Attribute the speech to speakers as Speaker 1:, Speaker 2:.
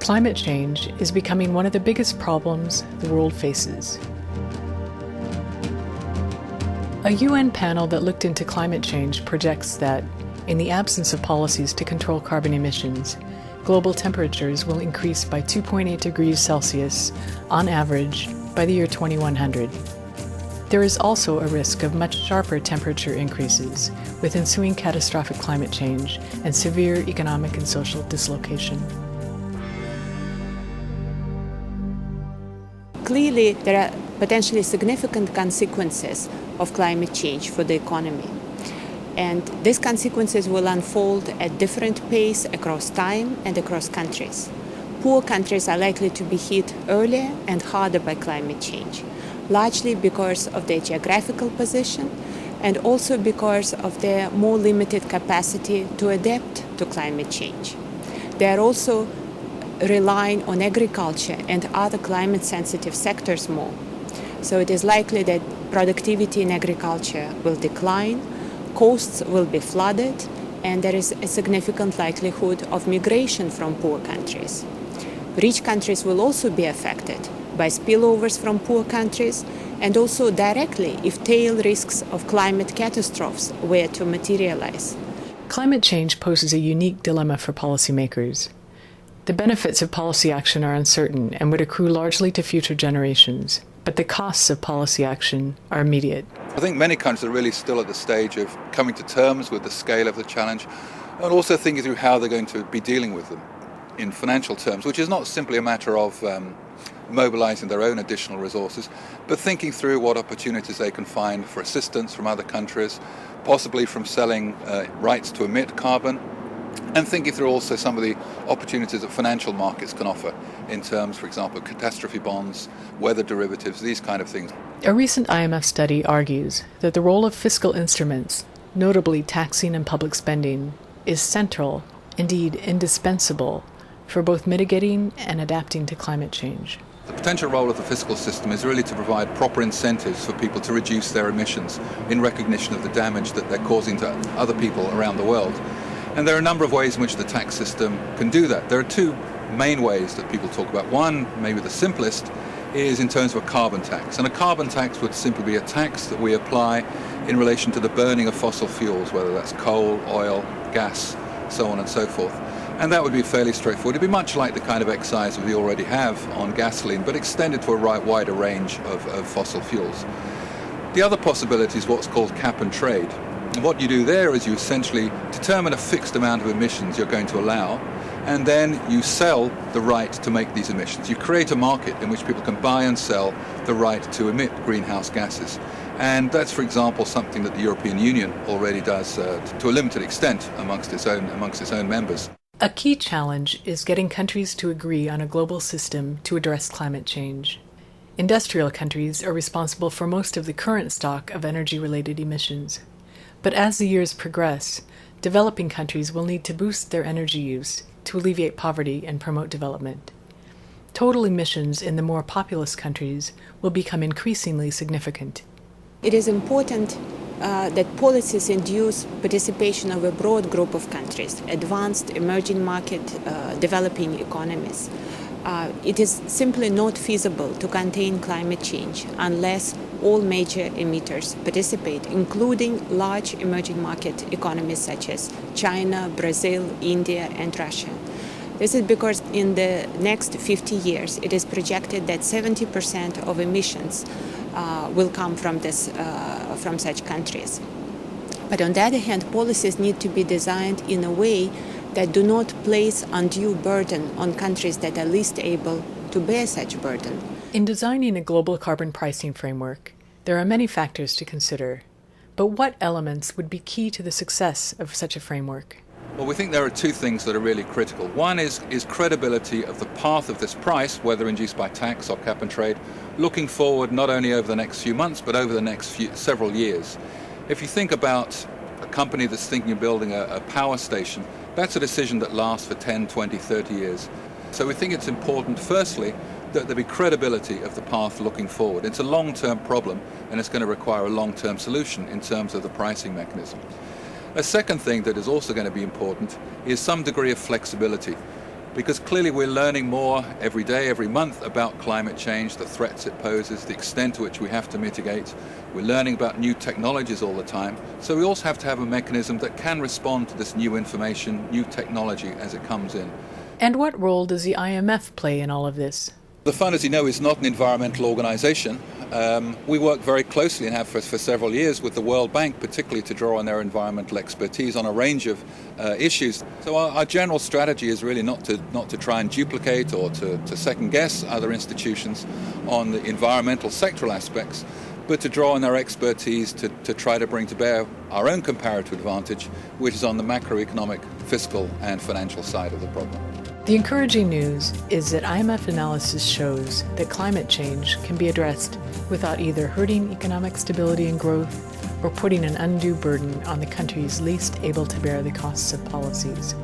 Speaker 1: Climate change is becoming one of the biggest problems the world faces. A UN panel that looked into climate change projects that, in the absence of policies to control carbon emissions, global temperatures will increase by 2.8 degrees Celsius on average by the year 2100. There is also a risk of much sharper temperature increases with ensuing catastrophic climate change and severe economic and social dislocation.
Speaker 2: Clearly, there are potentially significant consequences of climate change for the economy. And these consequences will unfold at different pace across time and across countries. Poor countries are likely to be hit earlier and harder by climate change, largely because of their geographical position and also because of their more limited capacity to adapt to climate change. They are also relying on agriculture and other climate-sensitive sectors more. So it is likely that productivity in agriculture will decline, coasts will be flooded, and there is a significant likelihood of migration from poor countries. Rich countries will also be affected by spillovers from poor countries and also directly if tail risks of climate catastrophes were to materialize.
Speaker 1: Climate change poses a unique dilemma for policymakers. The benefits of policy action are uncertain and would accrue largely to future generations, but the costs of policy action are immediate.
Speaker 3: I think many countries are really still at the stage of coming to terms with the scale of the challenge and also thinking through how they're going to be dealing with them in financial terms, which is not simply a matter of mobilizing their own additional resources, but thinking through what opportunities they can find for assistance from other countries, possibly from selling rights to emit carbon, and thinking through also some of the opportunities that financial markets can offer in terms, for example, of catastrophe bonds, weather derivatives, these kind of things.
Speaker 1: A recent IMF study argues that the role of fiscal instruments, notably taxing and public spending, is central, indeed indispensable, for both mitigating and adapting to climate change.
Speaker 3: The potential role of the fiscal system is really to provide proper incentives for people to reduce their emissions in recognition of the damage that they're causing to other people around the world. And there are a number of ways in which the tax system can do that. There are two main ways that people talk about. One, maybe the simplest, is in terms of a carbon tax. And a carbon tax would simply be a tax that we apply in relation to the burning of fossil fuels, whether that's coal, oil, gas, so on and so forth. And that would be fairly straightforward. It'd be much like the kind of excise we already have on gasoline, but extended to a wider range of fossil fuels. The other possibility is what's called cap and trade. And what you do there is you essentially determine a fixed amount of emissions you're going to allow, and then you sell the right to make these emissions. You create a market in which people can buy and sell the right to emit greenhouse gases. And that's, for example, something that the European Union already does to a limited extent amongst its own members.
Speaker 1: A key challenge is getting countries to agree on a global system to address climate change. Industrial countries are responsible for most of the current stock of energy-related emissions. But as the years progress, developing countries will need to boost their energy use to alleviate poverty and promote development. Total emissions in the more populous countries will become increasingly significant.
Speaker 2: It is important that policies induce participation of a broad group of countries, advanced, emerging market, developing economies. It is simply not feasible to contain climate change unless all major emitters participate, including large emerging market economies such as China, Brazil, India, and Russia. This is because in the next 50 years, it is projected that 70% of emissions will come from such countries. But on the other hand, policies need to be designed in a way that do not place undue burden on countries that are least able to bear such burden.
Speaker 1: In designing a global carbon pricing framework, there are many factors to consider. But what elements would be key to the success of such a framework?
Speaker 3: Well, we think there are two things that are really critical. One is credibility of the path of this price, whether induced by tax or cap and trade, looking forward not only over the next few months, but over the next several years. If you think about a company that's thinking of building a power station, that's a decision that lasts for 10, 20, 30 years. So we think it's important, firstly, that there be credibility of the path looking forward. It's a long-term problem, and it's going to require a long-term solution in terms of the pricing mechanism. A second thing that is also going to be important is some degree of flexibility. because clearly we're learning more every day, every month about climate change, the threats it poses, the extent to which we have to mitigate. We're learning about new technologies all the time. So we also have to have a mechanism that can respond to this new information, new technology as it comes in.
Speaker 1: And what role does the IMF play in all of this?
Speaker 3: The fund, as you know, is not an environmental organization. We work very closely and have for several years with the World Bank, particularly to draw on their environmental expertise on a range of issues. So our general strategy is really not to try and duplicate or to second guess other institutions on the environmental sectoral aspects, but to draw on their expertise to try to bring to bear our own comparative advantage, which is on the macroeconomic, fiscal and financial side of the problem.
Speaker 1: The encouraging news is that IMF analysis shows that climate change can be addressed without either hurting economic stability and growth or putting an undue burden on the countries least able to bear the costs of policies.